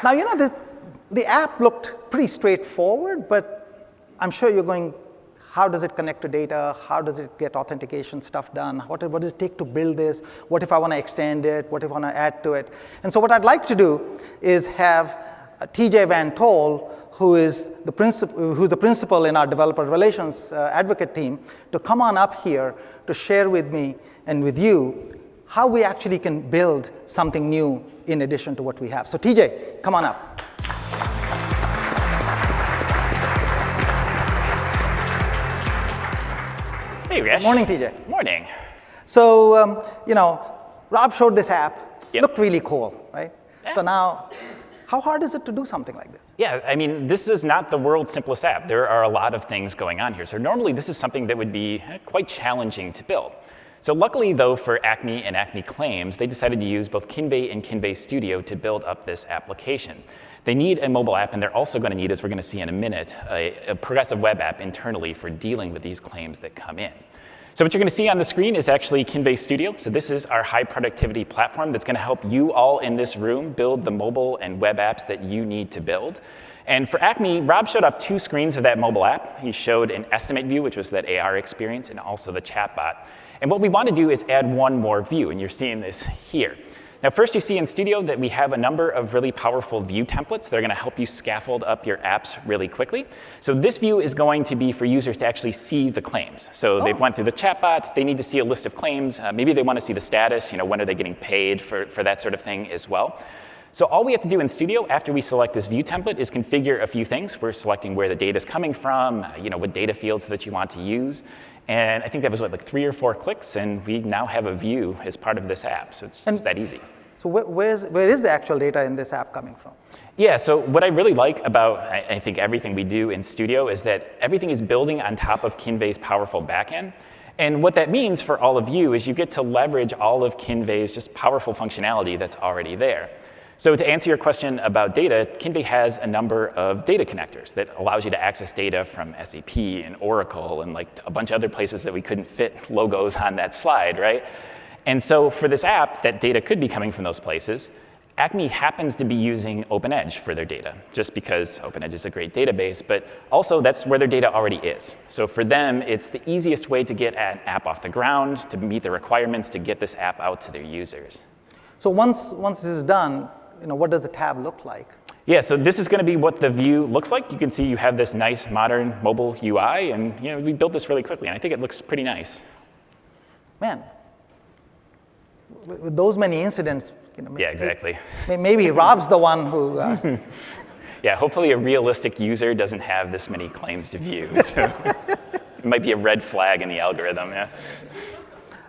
Now, the app looked pretty straightforward, but I'm sure you're going, how does it connect to data? How does it get authentication stuff done? What does it take to build this? What if I want to extend it? What if I want to add to it? And so what I'd like to do is have TJ Van Tol, who's the principal in our developer relations advocate team, to come on up here to share with me and with you how we actually can build something new in addition to what we have. So TJ, come on up. Hey, Yogesh. Morning, TJ. Morning. So, Rob showed this app. Yep. Looked really cool, right? Yeah. So now, how hard is it to do something like this? Yeah, I mean, this is not the world's simplest app. There are a lot of things going on here. So normally, this is something that would be quite challenging to build. So luckily, though, for Acme and Acme Claims, they decided to use both Kinvey and Kinvey Studio to build up this application. They need a mobile app, and they're also going to need, as we're going to see in a minute, a progressive web app internally for dealing with these claims that come in. So what you're going to see on the screen is actually Kinvey Studio. So this is our high productivity platform that's going to help you all in this room build the mobile and web apps that you need to build. And for Acme, Rob showed up 2 screens of that mobile app. He showed an estimate view, which was that AR experience, and also the chatbot. And what we want to do is add one more view, and you're seeing this here. Now, first you see in Studio that we have a number of really powerful view templates that are going to help you scaffold up your apps really quickly. So this view is going to be for users to actually see the claims. So they've went through the chatbot, they need to see a list of claims, maybe they want to see the status, when are they getting paid for that sort of thing as well. So all we have to do in Studio after we select this view template is configure a few things. We're selecting where the data is coming from, what data fields that you want to use. And I think that was, like 3 or 4 clicks, and we now have a view as part of this app. So it's just that easy. So where is the actual data in this app coming from? Yeah, so what I really like about, I think, everything we do in Studio is that everything is building on top of Kinvey's powerful backend. And what that means for all of you is you get to leverage all of Kinvey's just powerful functionality that's already there. So to answer your question about data, Kinvey has a number of data connectors that allows you to access data from SAP and Oracle and like a bunch of other places that we couldn't fit logos on that slide, right? And so for this app, that data could be coming from those places. Acme happens to be using OpenEdge for their data, just because OpenEdge is a great database, but also that's where their data already is. So for them, it's the easiest way to get an app off the ground, to meet the requirements, to get this app out to their users. So once this is done, what does the tab look like? Yeah, so this is going to be what the view looks like. You can see you have this nice modern mobile UI, and we built this really quickly, and I think it looks pretty nice. Man, with those many incidents, yeah, exactly. Maybe Rob's the one who. Yeah, hopefully a realistic user doesn't have this many claims to view. So it might be a red flag in the algorithm. Yeah.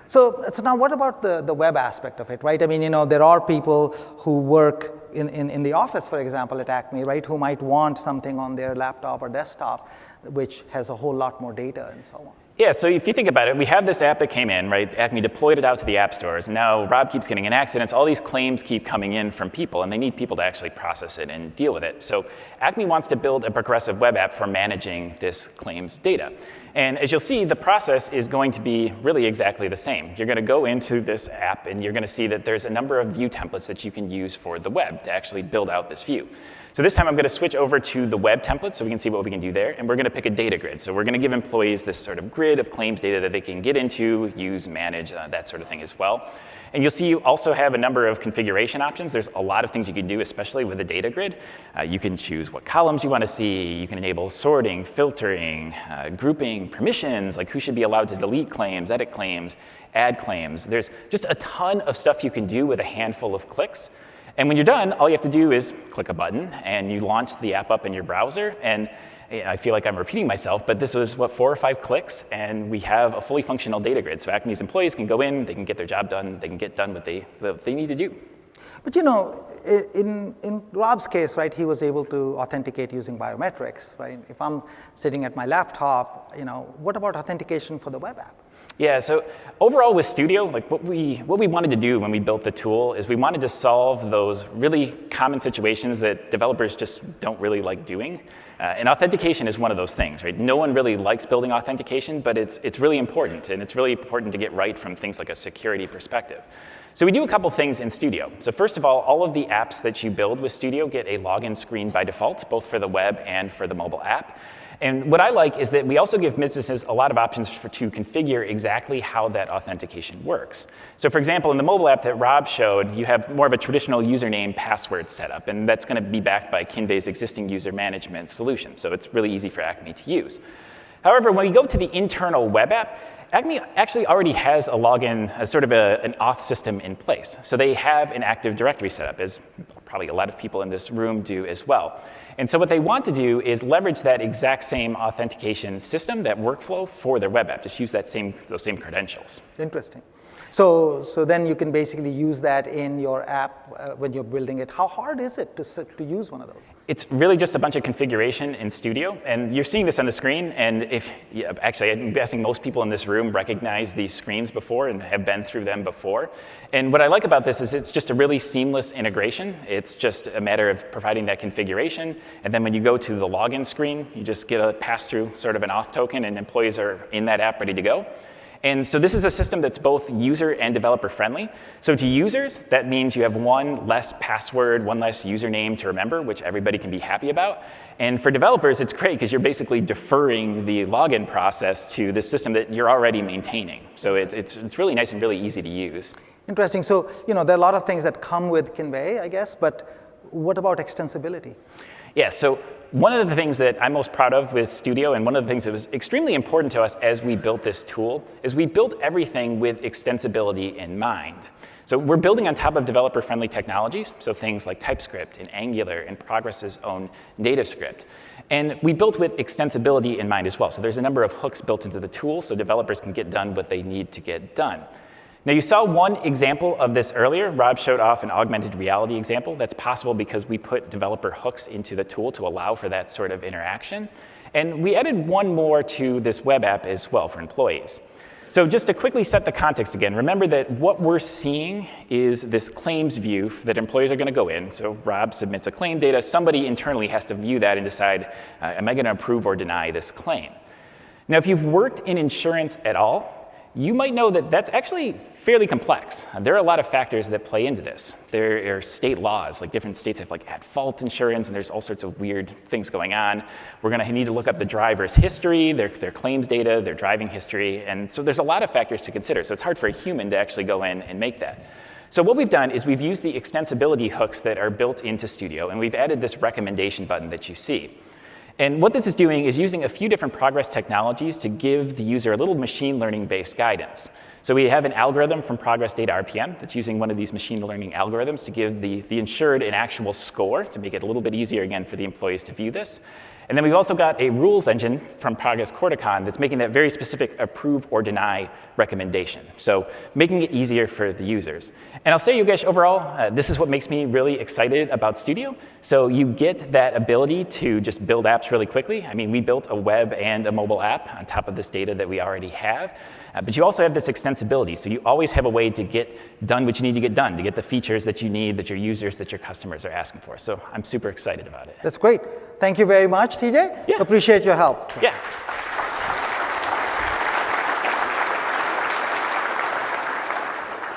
So now what about the web aspect of it, right? I mean, there are people who work in the office, for example, at Acme, right, who might want something on their laptop or desktop, which has a whole lot more data and so on. Yeah, so if you think about it, we have this app that came in, right? Acme deployed it out to the app stores, and now Rob keeps getting in accidents. All these claims keep coming in from people, and they need people to actually process it and deal with it. So Acme wants to build a progressive web app for managing this claims data. And as you'll see, the process is going to be really exactly the same. You're going to go into this app, and you're going to see that there's a number of view templates that you can use for the web to actually build out this view. So this time I'm going to switch over to the web template so we can see what we can do there. And we're going to pick a data grid. So we're going to give employees this sort of grid of claims data that they can get into, use, manage, that sort of thing as well. And you'll see you also have a number of configuration options. There's a lot of things you can do, especially with the data grid. You can choose what columns you want to see. You can enable sorting, filtering, grouping, permissions, like who should be allowed to delete claims, edit claims, add claims. There's just a ton of stuff you can do with a handful of clicks. And when you're done, all you have to do is click a button, and you launch the app up in your browser. And I feel like I'm repeating myself, but this was, 4 or 5 clicks, and we have a fully functional data grid. So Acme's employees can go in, they can get their job done, they can get done what they need to do. But in Rob's case, right, he was able to authenticate using biometrics, right? If I'm sitting at my laptop, what about authentication for the web app? Yeah, so overall with Studio, like what we wanted to do when we built the tool is we wanted to solve those really common situations that developers just don't really like doing. And authentication is one of those things, right? No one really likes building authentication, but it's really important, and it's really important to get right from things like a security perspective. So we do a couple things in Studio. So first of all of the apps that you build with Studio get a login screen by default, both for the web and for the mobile app. And what I like is that we also give businesses a lot of options to configure exactly how that authentication works. So for example, in the mobile app that Rob showed, you have more of a traditional username password setup, and that's going to be backed by Kinvei's existing user management solution. So it's really easy for Acme to use. However, when we go to the internal web app, Acme actually already has a login, sort of an auth system in place. So they have an Active Directory setup, as probably a lot of people in this room do as well. And so what they want to do is leverage that exact same authentication system, that workflow, for their web app. Just use those same credentials. Interesting. So then you can basically use that in your app when you're building it. How hard is it to use one of those? It's really just a bunch of configuration in Studio. And you're seeing this on the screen. And actually, I'm guessing most people in this room recognize these screens before and have been through them before. And what I like about this is it's just a really seamless integration. It's just a matter of providing that configuration. And then when you go to the login screen, you just get a pass-through sort of an auth token, and employees are in that app ready to go. And so this is a system that's both user and developer friendly. So to users, that means you have one less password, one less username to remember, which everybody can be happy about. And for developers, it's great because you're basically deferring the login process to the system that you're already maintaining. So it's really nice and really easy to use. Interesting. So there are a lot of things that come with Kinvei, I guess, but what about extensibility? Yeah, so one of the things that I'm most proud of with Studio, and one of the things that was extremely important to us as we built this tool, is we built everything with extensibility in mind. So we're building on top of developer-friendly technologies, so things like TypeScript and Angular and Progress's own native script. And we built with extensibility in mind as well. So there's a number of hooks built into the tool so developers can get done what they need to get done. Now, you saw one example of this earlier. Rob showed off an augmented reality example. That's possible because we put developer hooks into the tool to allow for that sort of interaction. And we added one more to this web app as well for employees. So just to quickly set the context again, remember that what we're seeing is this claims view that employees are going to go in. So Rob submits a claim data. Somebody internally has to view that and decide, am I going to approve or deny this claim? Now, if you've worked in insurance at all, you might know that that's actually fairly complex. There are a lot of factors that play into this. There are state laws, like different states have like at-fault insurance, and there's all sorts of weird things going on. We're going to need to look up the driver's history, their claims data, their driving history, and so there's a lot of factors to consider. So it's hard for a human to actually go in and make that. So what we've done is we've used the extensibility hooks that are built into Studio, and we've added this recommendation button that you see. And what this is doing is using a few different Progress technologies to give the user a little machine learning-based guidance. So we have an algorithm from Progress Data RPM that's using one of these machine learning algorithms to give the insured an actual score to make it a little bit easier, again, for the employees to view this. And then we've also got a rules engine from Progress Corticon that's making that very specific approve or deny recommendation. So making it easier for the users. And I'll say, Yogesh, overall, this is what makes me really excited about Studio. So you get that ability to just build apps really quickly. I mean, we built a web and a mobile app on top of this data that we already have. But you also have this extensibility. So you always have a way to get done what you need to get done, to get the features that you need, that your users, that your customers are asking for. So I'm super excited about it. That's great. Thank you very much, TJ. Yeah. Appreciate your help. Yeah.